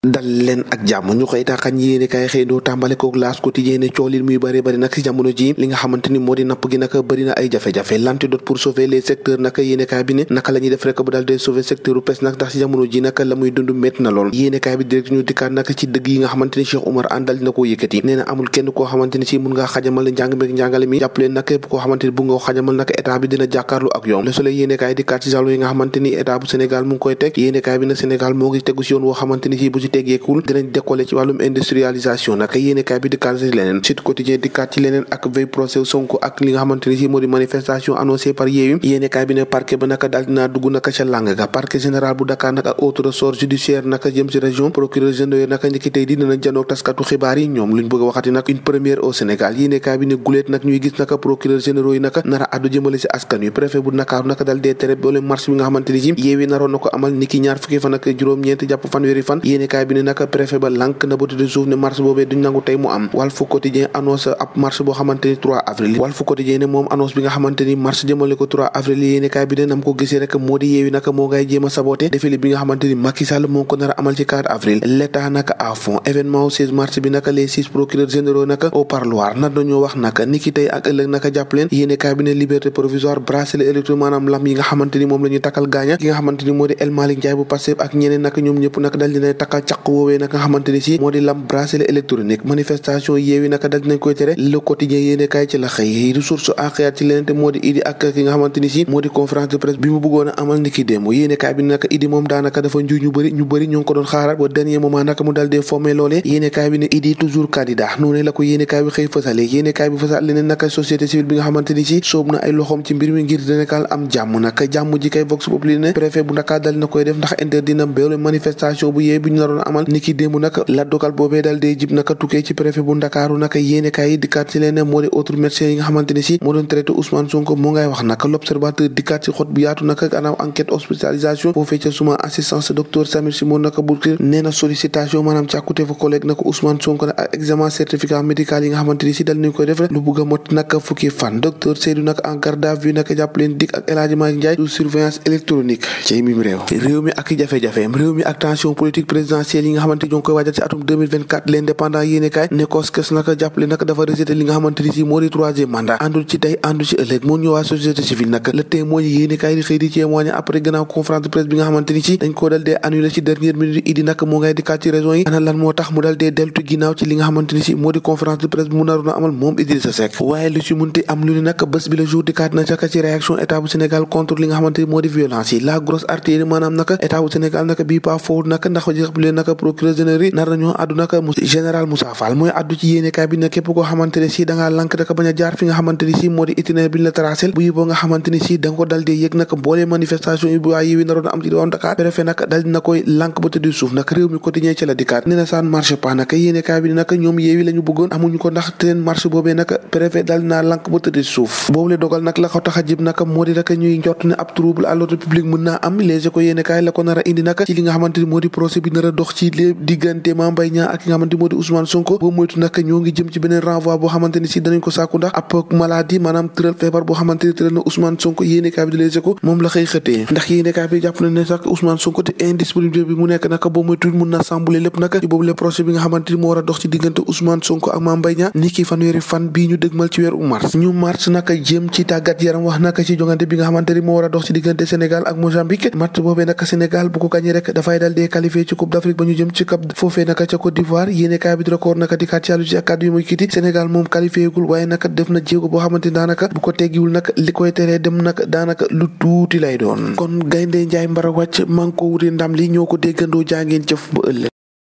dal leen ak jàmm ñu koy taxañ yéene kaay xëy doo tàmbale kook L'As Quotidien ne coolil muy bari nag ci jamono ji li nga xamante ni moo di napp gi nag bëri na ay jafe-jafe l'antidote pour sauver les secteurs nag yéene kaay bi ne naka la ñuy def rek bu daal de sauver secteur u pêche nag ndax ci jamono ji nag la muy dund métti na lool yéene kaay bi direct ñu dikkaat nag ci dëgg yi nga xamante ni Cheikh Oumar Anne dal dina koo yëkkati nee na amul kenn koo xamante ni si mun ngaa xajamal njàng meek njàngale mi jàpp leen nag képp koo xamante ni bu nga xajamal nag état bi dina jàkkaarlu ak yoon Le Soleil yéene kaay dikkaat ci jalon yi nga xamante ni état bu Sénégal mu ngi koy teg yéene kaay bi nag Sénégal moo ngi tegu si yoon woo xamante ni si bu ci teggeekul décollé ci wàllum industrialisation nag yéenekaay bi dikkaat ci leneen Sud Quotidien dikkaat ci leneen ak veille procès Sonko ak li nga xamante ni si moo di manifestation annoncée par Yewwi yéenekaay bi ne parquet ba naka daal dinaa dugg naka ca lang ga parquet général bu Dakar nag ak autre ressort judiciaire naka jëm ci région procureur général naka njëkki tey di dina janoog taskatu xibaar yi ñoom luñ bëgg a waxati nag une première au Sénégal yéenekaay bi ne guleet nag ñuy gis naka procureur généraux yi naka nara addu jëmale ci askan wi préfet bu Dakar naka dal dee tere boole marche bi nga xamante ni si Yewwi naroon na ko amal niki ñaar fukki fan ak juróom-ñeent jàpp fanweeri fan yéenekaay bi ne naka préfet ba lank na bëtu de suuf ne marche boobee duñ nangu tey mu am Walf Quotidien annonce ab marche boo xamante ni 3 avril Walf Quotidien ne moom annonce bi nga xamante ni marche jëmale ko 3 avril yéene kaay bi de nam ko gisee rek moo di Yewwi naka moo ngay jéem a saboté défilé bi nga xamante ni Macky Sall moo ko nar a amal ci 4 avril l'état naka à fond événement 16 mars bi naka les 6 procureurs généraux naka au parloir nar nañoo wax naka niki tey ak ëllëg naka jàpp leen yéene kaay bi ne liberté provisoire bracelet électronique maanaam lam yi nga xamante ni moom la ñuy takkal gaaña ki nga xamante ni moo di El Malick Ndiaye bu Pastef ak ñeneen naka ñoom ñëpp naka dal dina takkal caq woowee naka nga xamante ni si moo di lam bracelet électronique manifestation Yewwi naka dal dinañ koy tere Le Quotidien yéene kaay ci la xëy ressource àqiyaat ci leneen te moo di Idi ak ki nga xamante ni si moo di conférence de presse bi mu bëggoon a amal niki démb yéene kaay bi naka Idi moom daanaka dafa nju ñu bëri ñoo ngi ko doon xaaraat ba dernier moment naka mu dal dee formé loolee yéene kaay bi ne Idi toujours candidat noonu la ko yéene kaay bi xëy fësale yéene kaay bi fësal leneen naka société civile bi nga xamante ni si soob na ay loxoom ci mbir mi ngir Sénégal am jàmm naka jàmm ji kay Vox Populi ne préfet bu Dakar dal na koy def ndax interdit na béole manifestation bu Yewwi bi ñu naroon amal niki démb naka la dogal boobee dal dee jib naka tukkee ci préfet bu Ndakaaru naka yéene kaay yi dikkaat ci leen moo di autre médecin yi nga xamante ni si moo doon traité Ousmane Sonko moo ngay wax naka l'observateur dikkaat ci xot bu yaatu naka gannaaw enquête hospitalisation foofee ca suma assistance docteur Samir Simon naka Bourkir nee na sollicitation maanaam càkkute fa collègue naka Ousmane Sonko ak examen certificat médical yi nga xamante ni si dal nañ koy def rek lu bugg a mot naka fukki fan docteur Seydou naka en garde à vue naka jàpp leen dik ak El Hadji Malick Ndiaye sous surveillance électronique ci mim réew mi ak jafe-jafeem réew mi ak tension politique présidentielle yi nga xamante ñoo ngi koy waajal ci atum 2024 l'indépendant yéene kaay ne koskes naka jàppale naka dafa rejeté li nga xamante ni si moo di troisième mandat àndul ci tey àndul ci ëllëg moo ñëwaa société civile naka le témoin yéene kaay di xëy di témoigner après gannaaw conférence de presse bi nga xamante ni si dañ koo dal dee annulé ci dernière minute Idi naka moo ngay dikkaat ci raison yi ana lan moo tax mu dal dee deltu ginnaaw ci li nga xamante ni si moo di conférence de presse bi mu naroon a amal moom Idrissa Seck waaye lu ci munti am lu ni naka bés bi le jour dikkaat na ca ci réaction état bu Sénégal contre li nga xamante ni moo di violence yi la grosse artillerie maanaam naka état bu Sénégal naka bii pas foofu naka ndax jàppale naka procureur général nar nañoo addu naka général Moussa Fall mooy addu ci yéene kaay bi ne képp koo xamante ne si da ngaa lank daka bañ a jaar fi nga xamante ni si moo di itinéraire bi ñu la tracé bu yiboo nga xamante ni si da nga ko dal dee yëg naka boolee manifestation yi bu waa Yewwi naroon am ci diwaan Dakar préfet naka dal dina koy lank ba tëdd suuf naka réew mi quotidien ci la dikkaat nee na ça ne marche pas naka yéene kaay bi naka ñoom Yewwi la ñu bëggoon amuñu ko ndax teen marche boobee naka préfet dal dinaa lank ba tëdd suuf boobu le dogal nag la ko tax a jib naka moo di rek ñuy njort ne ab trouble à l'ordre public mën naa am léegi ko yéene kaay la ko nar a indi naka ci li nga xamante ni moo di procès bi nar a dox ci diggante Mame Mbaye Niang ak ki nga xamante ni moo di Ousmane Sonko boo moytu naka ñoo ngi jëm ci beneen renvoi boo xamante ni si danañ ko sàkku ndax ab maladie maanaam tëral feebar boo xamante ni tëral na Ousmane Sonko yéene kaay bi di Les Échos moom la xëy xëtee ndax yéene kaay bi jàpp na ne sax Ousmane Sonko te indisponibilité bi mu nekk naka boo moytu mun na sambule lépp naka ci boobu le procès bi nga xamante ni moo war a dox ci diggante Ousmane Sonko ak Mame Mbaye Niang ni ki fanweeri fan bii ñu dëgmal ci weeru mars ñu mars naka jëm ci tàggat yaram wax naka ci jongante bi nga xamante ni moo war a dox ci diggante Sénégal ak Mozambique match boobee naka Sénégal bu ko gagné rek dafay dal dee qualifié ci Coupe d'Afrique ba ñu jëm ci cap foofee naka ca Côte d'Ivoire yéene kaay bi di record naka di kat ci àllu ci ak kàddu yi muy kiti Sénégal moom qualifié gul waaye naka def na jéego boo xamante ni daanaka bu ko teggiwul nag li koy teree dem nag daanaka lu tuuti lay doon kon gaynde Njaay mbara wàcc man ko wuti ndam li ñoo ko déggandoo jaa ngeen jëf ba ëllëg